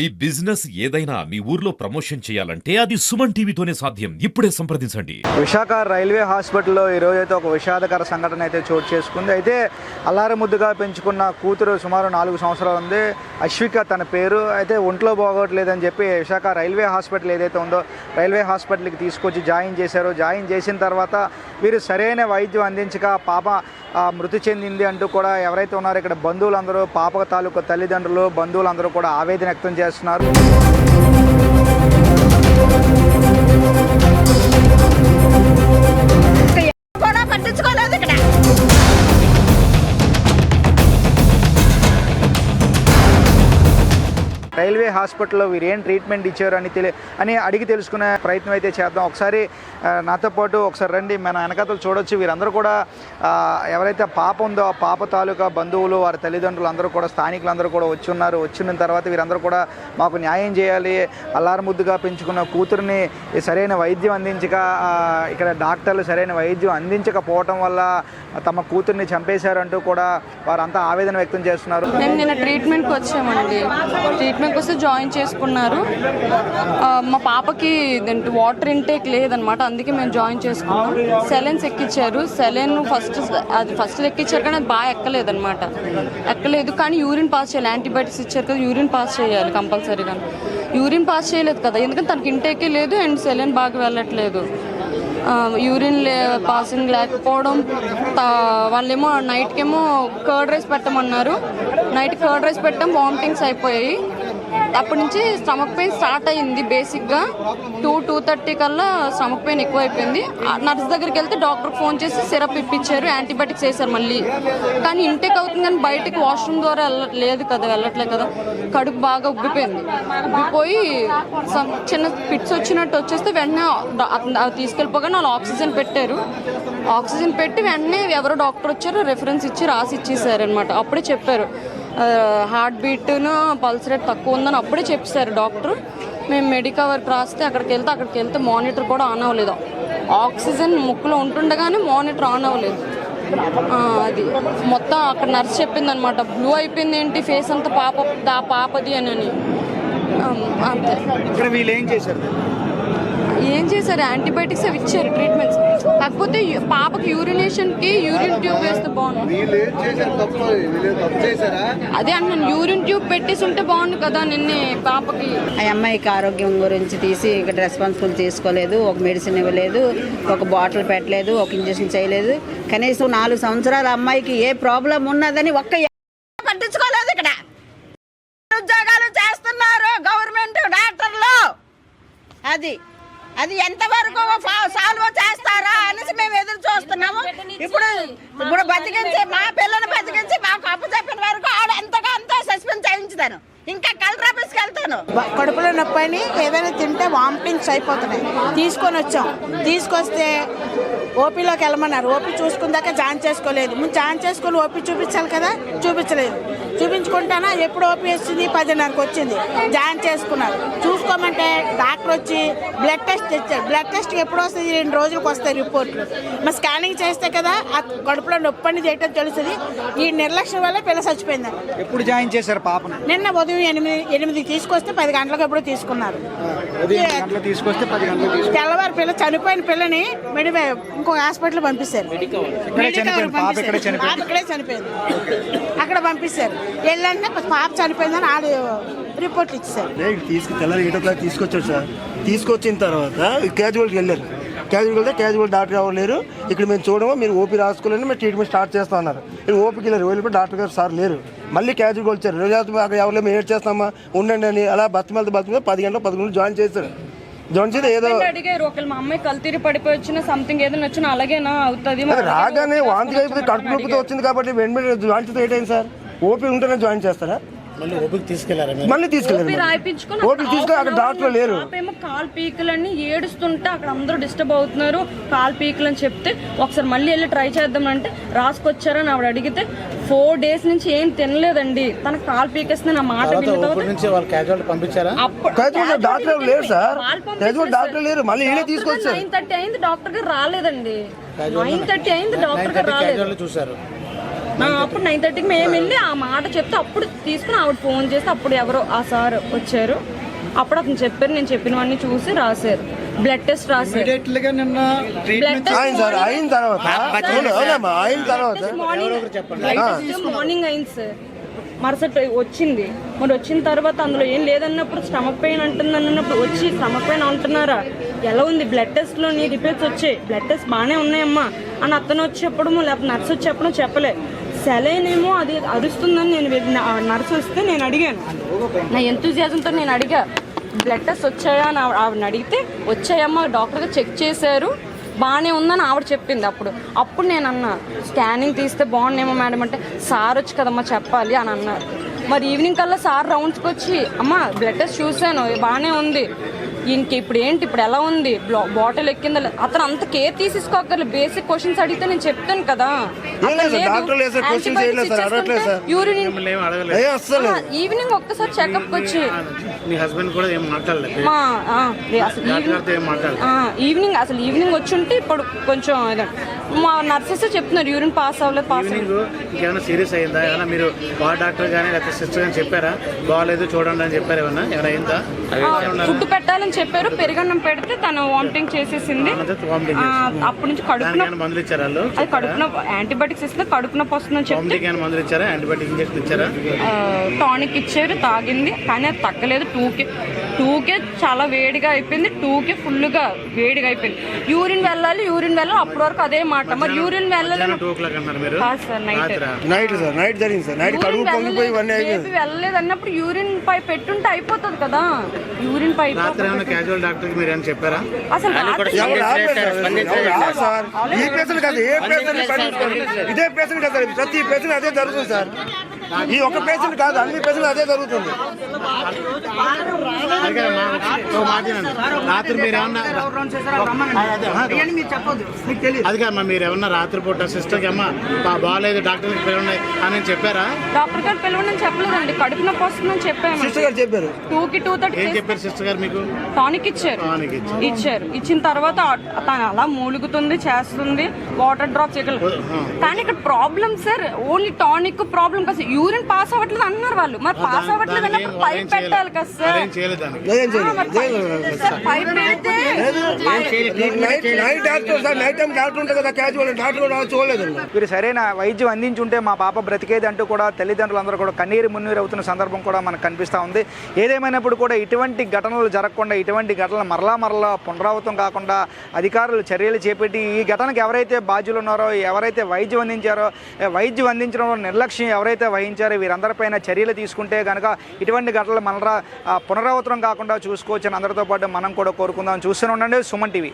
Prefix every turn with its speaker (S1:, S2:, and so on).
S1: ఈ బిజినెస్ ఏదైనా మీ ఊర్లో ప్రమోషన్ చేయాలంటే అది సుమన్ టీవీతోనే సాధ్యం. ఇప్పుడే సంప్రదించండి.
S2: విశాఖ రైల్వే హాస్పిటల్లో ఈరోజు అయితే ఒక విషాదకర సంఘటన అయితే చోటు చేసుకుంది. అయితే అల్లారి ముద్దుగా పెంచుకున్న కూతురు సుమారు 4 సంవత్సరాలు ఉంది, అశ్విక తన పేరు. అయితే ఒంట్లో బాగోట్లేదని చెప్పి విశాఖ రైల్వే హాస్పిటల్ ఏదైతే ఉందో రైల్వే హాస్పిటల్కి తీసుకొచ్చి జాయిన్ చేశారు. జాయిన్ చేసిన తర్వాత వీరు సరైన వైద్యం అందించక పాప మృతి చెందింది అంటూ కూడా ఎవరైతే ఉన్నారో ఇక్కడ బంధువులందరూ, పాప తాలూకు తల్లిదండ్రులు, బంధువులందరూ కూడా ఆవేదన వ్యక్తం చేస్తున్నారు. రైల్వే హాస్పిటల్లో వీరు ఏం ట్రీట్మెంట్ ఇచ్చారు అని అడిగి తెలుసుకునే ప్రయత్నం అయితే చేద్దాం. ఒకసారి నాతో పాటు ఒకసారి రండి, మన వెనకాతలు చూడొచ్చు. వీరందరూ కూడా ఎవరైతే పాప ఉందో ఆ పాప తాలూకా బంధువులు, వారి తల్లిదండ్రులు అందరూ కూడా, స్థానికులందరూ కూడా వచ్చి ఉన్నారు. వచ్చిన తర్వాత వీరందరూ కూడా మాకు న్యాయం చేయాలి, అల్లారు ముద్దుగా పెంచుకున్న కూతురిని సరైన వైద్యం అందించక, ఇక్కడ డాక్టర్లు సరైన వైద్యం అందించకపోవటం వల్ల తమ కూతుర్ని చంపేశారంటూ కూడా వారంతా ఆవేదన వ్యక్తం చేస్తున్నారు.
S3: మేము నిన్న ట్రీట్మెంట్కి వచ్చామండి. ట్రీట్మెంట్కి వస్తే జాయిన్ చేసుకున్నారు. మా పాపకి వాటర్ ఇంటేక్ లేదనమాట, అందుకే మేము జాయిన్ చేసుకున్నాం. సెలైన్స్ ఎక్కించారు. సెలైన్ ఫస్ట్ ఎక్కించారు కానీ అది బాగా ఎక్కలేదు. కానీ యూరిన్ పాస్ చేయాలి. యాంటీబయాటిక్స్ ఇచ్చారు కదా, యూరిన్ పాస్ చేయాలి కంపల్సరీగా. యూరిన్ పాస్ చేయలేదు కదా, ఎందుకంటే తనకి ఇంటేకే లేదు అండ్ సెలైన్ బాగా వెళ్ళట్లేదు. యూరిన్ పాసింగ్ లేకపోవడం, వాళ్ళేమో నైట్కేమో కర్డ్ రైస్ పెట్టమన్నారు. నైట్ కర్డ్ రైస్ పెట్టాం, వామిటింగ్స్ అయిపోయాయి. అప్పటి నుంచి స్టమక్ పెయిన్ స్టార్ట్ అయ్యింది. బేసిక్గా 2:30 కల్లా స్టమక్ పెయిన్ ఎక్కువ అయిపోయింది. నర్స్ దగ్గరికి వెళ్తే డాక్టర్ ఫోన్ చేసి సిరప్ ఇప్పించారు, యాంటీబయాటిక్స్ వేశారు మళ్ళీ. కానీ ఇంటేక్ అవుతుంది కానీ బయటకి వాష్రూమ్ ద్వారా వెళ్ళట్లేదు కదా. కడుపు బాగా ఉబ్బిపోయి చిన్న పిట్స్ వచ్చినట్టు వచ్చేస్తే వెంటనే తీసుకెళ్ళిపోగానే వాళ్ళు ఆక్సిజన్ పెట్టారు. ఆక్సిజన్ పెట్టి వెంటనే ఎవరో డాక్టర్ వచ్చారు, రెఫరెన్స్ ఇచ్చి రాసి ఇచ్చేసారు అనమాట. అప్పుడే చెప్పారు హార్ట్ బీట్ను పల్స్ రేట్ తక్కువ ఉందని అప్పుడే చెప్పారు డాక్టర్. మేము మెడికవర్కి రాస్తే అక్కడికి వెళ్తే మానిటర్ కూడా ఆన్ అవ్వలేదు. ఆక్సిజన్ ముక్కులో ఉంటుండగానే మానిటర్ ఆన్ అవ్వలేదు. అది మొత్తం అక్కడ నర్స్ చెప్పింది అనమాట, బ్లూ అయిపోయింది ఏంటి ఫేస్ అంతా పాపది అని. అంతే. ఏం చేశారు, యాంటీబయాటిక్స్ అవి ఇచ్చారు, ట్రీట్మెంట్స్. కాకపోతే పాపకి యూరినేషన్కి యూరిన్ ట్యూబ్ వేస్తే బాగుంది. అదే అన్నాను, యూరిన్ ట్యూబ్ పెట్టేసి ఉంటే బాగుంది కదా. నిన్నే పాపకి
S4: ఆ అమ్మాయికి ఆరోగ్యం గురించి తీసి ఇక్కడ రెస్పాన్సిబుల్ తీసుకోలేదు. ఒక మెడిసిన్ ఇవ్వలేదు, ఒక బాటిల్ పెట్టలేదు, ఒక ఇంజక్షన్ చేయలేదు. కనీసం 4 సంవత్సరాల అమ్మాయికి ఏ ప్రాబ్లం ఉన్నదని పట్టించుకోలేదు. ఇక్కడ ఉద్యోగాలు చేస్తున్నారు గవర్నమెంట్ డాక్టర్లు. అది ఎంతవరకు సాల్వ్ చేస్తారా అనేసి మేము ఎదురు చూస్తున్నాము. ఇప్పుడు బతికించి మా పిల్లల్ని బతికించి మాకు అప్పు చెప్పిన వరకు ఆడ ఎంతగా అంతా సస్పెండ్ చేయించుతాను. ఇంకా కలెక్టర్ ఆఫీస్కి వెళ్తాను.
S5: కడుపులో నొప్పి అని ఏదైనా తింటే వామిటింగ్స్ అయిపోతున్నాయి. తీసుకొస్తే ఓపీలోకి వెళ్ళమన్నారు. ఓపీ చూసుకుందాక జాయిన్ చేసుకోలేదు. ముందు జాయిన్ చేసుకొని ఓపీ చూపించాలి కదా, చూపించలేదు. చూపించుకుంటానా ఎప్పుడు ఓపీ వచ్చింది, 10:30కి వచ్చింది. జాయిన్ చేసుకున్నారు. చూసుకోమంటే డాక్టర్ వచ్చి బ్లడ్ టెస్ట్ తెచ్చారు. బ్లడ్ టెస్ట్ ఎప్పుడు వస్తుంది, 2 రోజులకు వస్తాయి రిపోర్ట్లు. మరి స్కానింగ్ చేస్తే కదా ఆ కడుపులో నొప్పి అని చేయటం తెలుస్తుంది. ఈ నిర్లక్ష్యం వల్ల పిల్ల చచ్చిపోయింది.
S2: ఎప్పుడు జాయిన్ చేశారు పాపను?
S5: నిన్న ఉదయం 8 తీసుకొస్తే 10 గంటలకు ఎప్పుడు తీసుకున్నారు. తెల్లవారు పిల్ల చనిపోయిన పిల్లని ఇంకో హాస్పిటల్ పంపిస్తారు. ఇక్కడే చనిపోయింది, అక్కడ పంపిస్తారు. వెళ్ళంటే పాప చనిపోయిందని ఆడు రిపోర్ట్లు ఇచ్చారు.
S6: తెల్లారి 8 o'clock తీసుకొచ్చారు సార్. తీసుకొచ్చిన తర్వాత క్యాజువల్కి వెళ్ళారు. క్యాజువల్ డాక్టర్ ఎవరు లేరు ఇక్కడ. మేము చూడము, మీరు ఓపీ రాసుకోలేని మేము ట్రీట్మెంట్ స్టార్ట్ చేస్తా ఉన్నారు. నేను ఓపీకి వెళ్ళారు, వెళ్ళిపోయి డాక్టర్ గారు సార్ లేరు. మళ్ళీ క్యాజువల్కి వచ్చారు. అక్కడ ఎవరు మేము ఏడ్ చేస్తామా ఉండండి అని అలా బతిమలతో 10 గంటలు 11 జాయిన్ చేశారు. జాయిన్ చేస్తే ఏదో
S3: అడిగారు, ఒకళ్ళు మా అమ్మాయి కల్తీరి పడిపోయి వచ్చిన సంథింగ్ ఏదైనా వచ్చినా అలాగేనా అవుతుంది.
S6: రాగానే వాంతి అయిపోతే కడుపు నొప్పితో వచ్చింది కాబట్టి వెంటనే జాయిన్ చేస్తే ఏంటైంది సార్? ఓపీ ఉంటేనే జాయిన్ చేస్తారా? మళ్ళీ తీసుకెళ్ళారు. ఓపీ తీసుకెళ్ళి అక్కడ డాక్టర్ లేరు.
S3: కాల్ పీకులని ఏడుస్తుంటే అక్కడ అందరూ డిస్టర్బ్ అవుతున్నారు. కాల్ పీకులని చెప్తే ఒకసారి మళ్ళీ వెళ్ళి ట్రై చేద్దామంటే రాసుకొచ్చారని ఆవిడ అడిగితే 4 days నుంచి ఏం తినలేదండి. తనకు కాల్ పీకేస్తే నా మాట
S6: డాక్టర్ లేరు సార్. డాక్టర్ లేరు, మళ్ళీ
S3: 9:30 అయింది, డాక్టర్ గారు రాలేదండి. 9:30 అయింది, డాక్టర్ గారు రాలేదు. అప్పుడు 9:30కి మేము వెళ్ళి ఆ మాట చెప్తే అప్పుడు తీసుకుని ఆవిడ ఫోన్ చేస్తే అప్పుడు ఎవరో ఆ సార్ వచ్చారు. అప్పుడు అతను చెప్పారు, నేను చెప్పినవన్నీ చూసి రాశారు. బ్లడ్ టెస్ట్ రాశారు. మార్నింగ్ అయింది సార్, మరుసటి వచ్చింది. మరి వచ్చిన తర్వాత అందులో ఏం లేదన్నప్పుడు స్టమక్ పెయిన్ అంటుంది అన్నప్పుడు వచ్చి స్టమక్ పెయిన్ అంటున్నారా, ఎలా ఉంది బ్లడ్ టెస్ట్లో నీ రిపోర్ట్స్ వచ్చాయి, బ్లడ్ టెస్ట్ బాగానే ఉన్నాయమ్మా అని అతను వచ్చి చెప్పడము, లేకపోతే నర్సు వచ్చి చెప్పడం చెప్పలే. సెలైన్ ఏమో అది అరుస్తుందని నేను నర్సు వస్తే నేను అడిగాను, నా ఎంతూజియాజంతో నేను అడిగా బ్లడ్ టెస్ట్ వచ్చాయా అని ఆవిడని అడిగితే వచ్చాయమ్మా, డాక్టర్గా చెక్ చేశారు బాగానే ఉందని ఆవిడ చెప్పింది. అప్పుడు నేను అన్నా స్కానింగ్ తీస్తే బాగుండేమో మేడం అంటే, సార్ వచ్చి కదమ్మా చెప్పాలి అని అన్నారు. మరి ఈవినింగ్ కల్లా సార్ రౌండ్స్కి వచ్చి అమ్మ బ్లడ్ టెస్ట్ చూశాను బాగానే ఉంది, ఇంక ఇప్పుడు ఏంటి, ఇప్పుడు ఎలా ఉంది, బాటిల్ ఎక్కిందా, అతను అంత కేర్ తీసుకోగలరు. బేసిక్ క్వశ్చన్స్ అడిగితే నేను చెప్తాను కదా. ఈవినింగ్ ఒక్కసారి చెకప్ వచ్చి ఈవినింగ్ వచ్చి ఉంటే ఇప్పుడు కొంచెం మా నర్సెస్ చెప్తున్నారు యూరిన్ పాస్ అవ్వలేదు.
S7: సీరియస్ అయిందా ఏమైనా? మీరు డాక్టర్ కానీ లేకపోతే సిస్టర్ కానీ చెప్పారా బాగాలేదు చూడండి అని చెప్పారు? ఏమైనా
S3: ఫుడ్ పెట్టాలని చెప్పారు, పెరుగన్నం పెడితే తను వామిటింగ్ చేసేసింది. అప్పటి నుంచి కడుపున
S7: మందులు ఇచ్చారా?
S3: అది కడుపున యాంటీబయాటిక్స్ ఇస్తే కడుపు నొప్పి వస్తుందని చెప్పి
S7: మందులు ఇచ్చారా? యాంటీబయాటిక్ ఇంజెక్షన్ ఇచ్చారా?
S3: టానిక్ ఇచ్చారు, తాగింది. కానీ అది తగ్గలేదు. టూకే చాలా వేడిగా అయిపోయింది, టూకే ఫుల్గా వేడిగా అయిపోయింది. యూరిన్ వెళ్ళాలి అప్పటి వరకు అదే మాట. మరి యూరిన్ వెళ్ళలేదు అన్నప్పుడు యూరిన్ పై పెట్టుంటే అయిపోతుంది కదా. యూరిన్ పై
S7: క్యాజువల్ డాక్టర్ మీరు ఏం చెప్పారా?
S3: అసలు
S6: ఇదే పేషెంట్ కదా, ప్రతి పేషెంట్ అదే జరుగుతుంది సార్. ఈ ఒక పేషెంట్ కాదు, అన్ని పేషెంట్ అదే జరుగుతుంది.
S7: రాత్రి అది కాదమ్మా, మీరు ఏమన్నా రాత్రిపూట సిస్టర్కి అమ్మా బాగాలేదు డాక్టర్ పిలవండి అని చెప్పారా?
S3: డాక్టర్ గారు పిలవండి చెప్పలేదండి, కడుపు నొప్పి వస్తుందని చెప్పాము.
S6: సిస్టర్ గారు చెప్పారు.
S3: 2:30
S7: ఏం చెప్పారు సిస్టర్ గారు మీకు?
S3: టానిక్ ఇచ్చారు. ఇచ్చిన తర్వాత తను అలా మూలుగుతుంది, చేస్తుంది, వాటర్ డ్రాప్స్. కానీ ఇక్కడ problem sir only tonic problem కాదు, యూరిన్ పాస్ అవ్వట్లేదు అన్నారు వాళ్ళు. మరి పాస్ అవ్వట్లేదు అన్నప్పుడు పైప్ పెట్టాలి కదా సార్. పైప్ పెడితే
S2: మీరు సరైన వైద్యం అందించుంటే మా పాప బ్రతికేది అంటూ కూడా తల్లిదండ్రులందరూ కూడా కన్నీరు మున్నీరు అవుతున్న సందర్భం కూడా మనకు కనిపిస్తూ ఉంది. ఏదేమైనప్పుడు కూడా ఇటువంటి ఘటనలు జరగకుండా, ఇటువంటి ఘటనలు మరలా పునరావృతం కాకుండా అధికారులు చర్యలు చేపట్టి ఈ ఘటనకు ఎవరైతే బాధ్యులు ఉన్నారో, ఎవరైతే వైద్యం అందించారో, వైద్యం అందించడంలో నిర్లక్ష్యం ఎవరైతే వహించారో వీరందరిపైన చర్యలు తీసుకుంటే కనుక ఇటువంటి ఘటనలు పునరావృతం కాకుండా చూసుకోవచ్చని అందరితో పాటు మనం కూడా కోరుకుందాం. చూస్తూనే ఉండండి సుమన్ టీవీ.